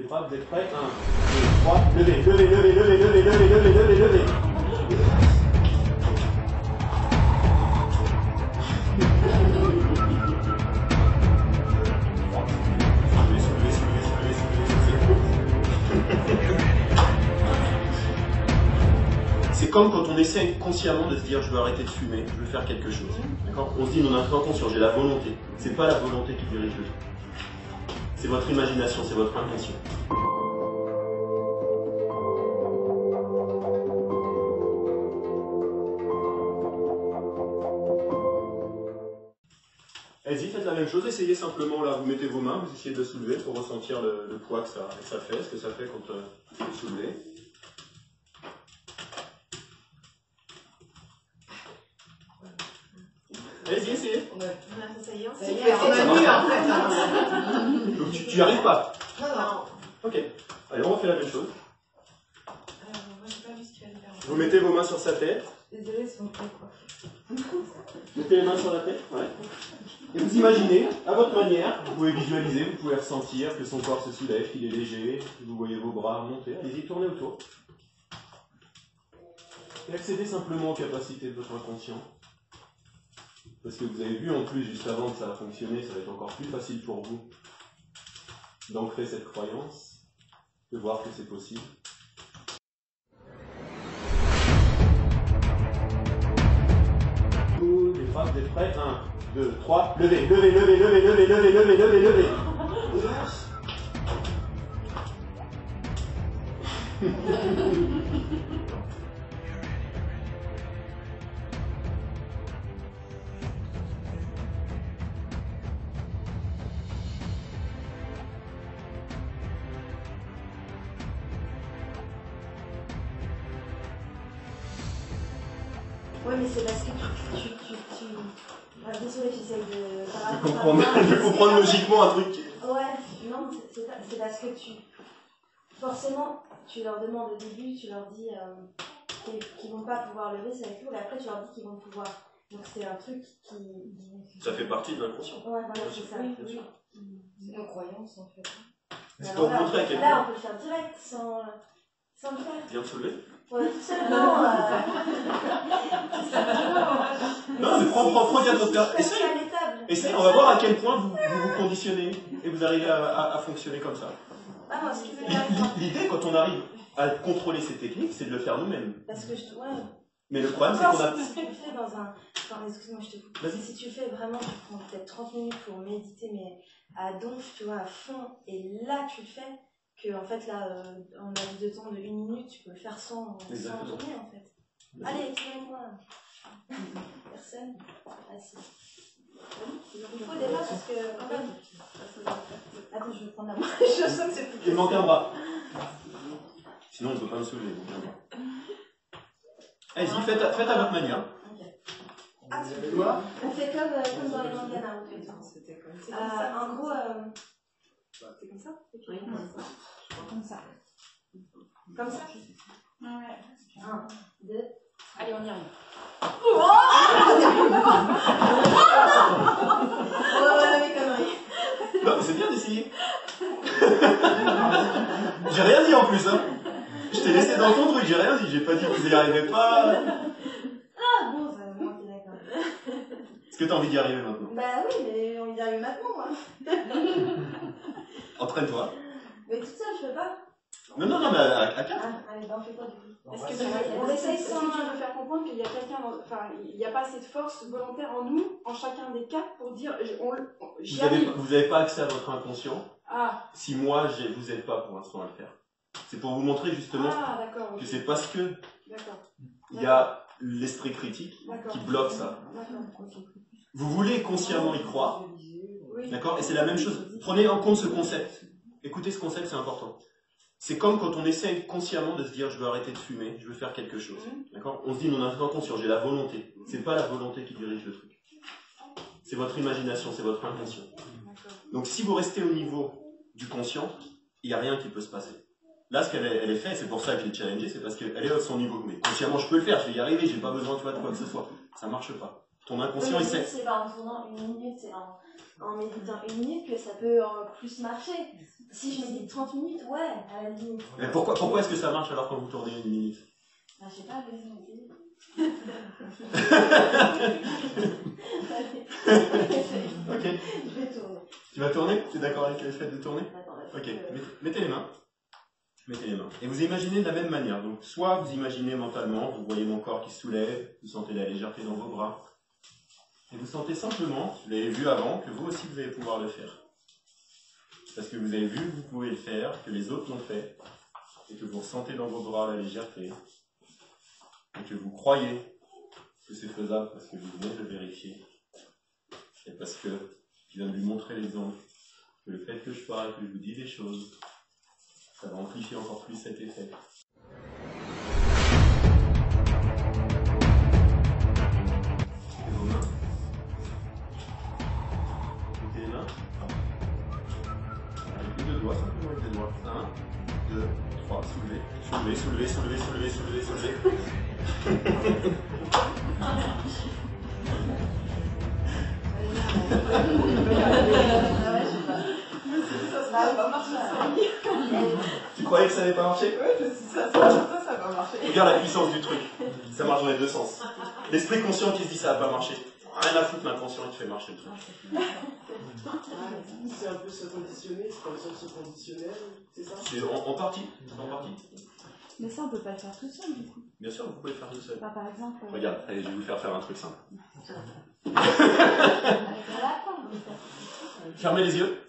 bras, vous êtes prêts? 1, 2, 3, levez, levez, levez, levez, levez, levez, levez, levez, levez. C'est comme quand on essaie consciemment de se dire je veux arrêter de fumer, je veux faire quelque chose. D'accord? On se dit non, inconscient, j'ai la volonté. C'est pas la volonté qui dirige le truc. C'est votre imagination, c'est votre intention. Allez-y, faites la même chose, essayez simplement là, vous mettez vos mains, vous essayez de soulever pour ressentir le poids que ça fait, ce que ça fait quand vous soulevez. Allez-y, essayez. On a fait ça Ça y est, on a vu en fait. Donc tu n'y arrives pas? Non. Ok. Allez, on refait la même chose. Moi, j'ai pas vu ce qu'il fallait faire. Vous mettez vos mains sur sa tête. Désolée, c'est mon truc, quoi. Mettez les mains sur la tête. Ouais. Et vous imaginez, à votre manière, vous pouvez visualiser, vous pouvez ressentir que son corps se soulève, qu'il est léger, que vous voyez vos bras remonter. Allez-y, tournez autour. Et accédez simplement aux capacités de votre inconscient. Parce que vous avez vu en plus, juste avant que ça a fonctionné, ça va être encore plus facile pour vous d'ancrer cette croyance, de voir que c'est possible. Les bras, vous êtes prêts? 1, 2, 3, levez, levez, levez, levez, levez, levez, levez, levez, levez. Ouais, mais c'est parce que désolée, j'essaye de comprendre logiquement un truc. Ouais, non, c'est parce que forcément, tu leur demandes au début, tu leur dis qu'ils vont pas pouvoir lever, c'est avec nous, et après tu leur dis qu'ils vont pouvoir. Donc c'est un truc qui... Ça fait partie de l'inconscient. Ouais, voilà, c'est ça. Oui. C'est nos croyances en fait. C'est pour vous montrer à quel Là, point. on peut le faire direct, sans le faire. Bien de soulever. Ouais, tout seulement. Non, mais prends bien votre cas. Essaye, on va voir à quel point vous vous conditionnez et vous arrivez à fonctionner comme ça. Ah non, ce qui fait L'idée, quand on arrive à contrôler ces techniques, c'est de le faire nous-mêmes. parce que ouais. Mais le problème, c'est qu'on a... Si tu le fais dans un... Enfin, excuse-moi, je te coupe. Vas-y. Si tu le fais vraiment, tu prends peut-être 30 minutes pour méditer, mais à donf, tu vois, à fond, et là, tu le fais, que en fait, là, en laps de temps de 1 minute, tu peux le faire sans tourner, en fait. Allez, tournez-moi. Personne. Ah, si. Il faut des bras parce que... Attends, je vais prendre la main. Je sens que c'est plus... Il manque un bras. Sinon, on ne peut pas me soulever. Allez-y, faites à votre manière. Ah, tu vois? On fait comme dans les mangas Naruto. C'était comme ça. En gros, c'est comme ça? Oui, Comme ça. comme ça. Ouais. 1, 2. Allez, on y arrive. Ouais, mes conneries. Non, mais c'est bien d'essayer. J'ai rien dit en plus, hein. Je t'ai laissé dans ton truc, j'ai rien dit. J'ai pas dit que vous n'y arrivez pas. Ah bon, ça me manquait d'accord. Est-ce que t'as envie d'y arriver maintenant? Bah oui, mais on y arrive maintenant, moi. Entraîne-toi. Mais toute seule, je peux pas. Non, mais à 4. Ah, allez, bah on fait quoi du coup? Est-ce que tu veux faire comprendre qu'il y a quelqu'un, enfin, il n'y a pas assez de force volontaire en nous, en chacun des cas, pour dire j'y arrive. Vous n'avez pas accès à votre inconscient. Ah, Si moi, vous n'aide pas pour l'instant à le faire. C'est pour vous montrer justement d'accord. que Ok. c'est parce que D'accord. il y a l'esprit critique D'accord. qui bloque ça. D'accord. Vous voulez consciemment y croire, Oui. d'accord? Et c'est la même chose. Prenez en compte ce concept. Écoutez ce concept, c'est important. C'est comme quand on essaie consciemment de se dire je veux arrêter de fumer, je veux faire quelque chose. D'accord? On se dit non, inconscient, j'ai la volonté. C'est pas la volonté qui dirige le truc. C'est votre imagination, c'est votre intention. Donc si vous restez au niveau du conscient, il n'y a rien qui peut se passer. Là, ce qu'elle est fait, c'est pour ça que je l'ai challengée, c'est parce qu'elle est à son niveau. Mais consciemment, je peux le faire, je vais y arriver, j'ai pas besoin de quoi que ce soit. Ça marche pas. Ton inconscient, il sait. C'est pas en tournant 1 minute, c'est en en méditant 1 minute que ça peut plus marcher. Si je médite 30 minutes, ouais, à la limite. Mais pourquoi est-ce que ça marche alors quand vous tournez 1 minute? Bah, je sais pas, vas-y, vas-y. Ok. Je vais tourner. Tu vas tourner? Tu es d'accord avec le fait de tourner? Attends, Ok, mettez les mains. Mettez les mains. Et vous imaginez de la même manière. Donc, soit vous imaginez mentalement, vous voyez mon corps qui se soulève, vous sentez la légèreté dans vos bras. Et vous sentez simplement, vous l'avez vu avant, que vous aussi vous allez pouvoir le faire. Parce que vous avez vu que vous pouvez le faire, que les autres l'ont fait, et que vous ressentez dans vos bras la légèreté, et que vous croyez que c'est faisable parce que vous venez de le vérifier, et parce que je viens de lui montrer l'exemple, que le fait que je parle, que je vous dis des choses, ça va amplifier encore plus cet effet. Et vos mains. Mettez les mains. Avec les 2 doigts, simplement avec les doigts. 1, 2, 3, soulevez. Soulevez, soulevez, soulevez, soulevez, soulevez, soulevez. Ça va pas marcher. Tu croyais que ça n'allait pas marcher? Ouais, je sais ça va marcher. Regarde la puissance du truc. Ça marche dans les 2 sens. L'esprit conscient qui se dit ça va pas marcher. Rien à foutre, l'inconscient qui fait marcher le truc. C'est un peu se conditionner, c'est comme ça se conditionnel, c'est ça? C'est en partie. En partie. Mais ça, on peut pas le faire tout seul, du coup. Bien sûr, vous pouvez le faire tout seul. Bah, par exemple... Regarde, allez, je vais vous faire un truc simple. Avec la fin, Fermez les yeux.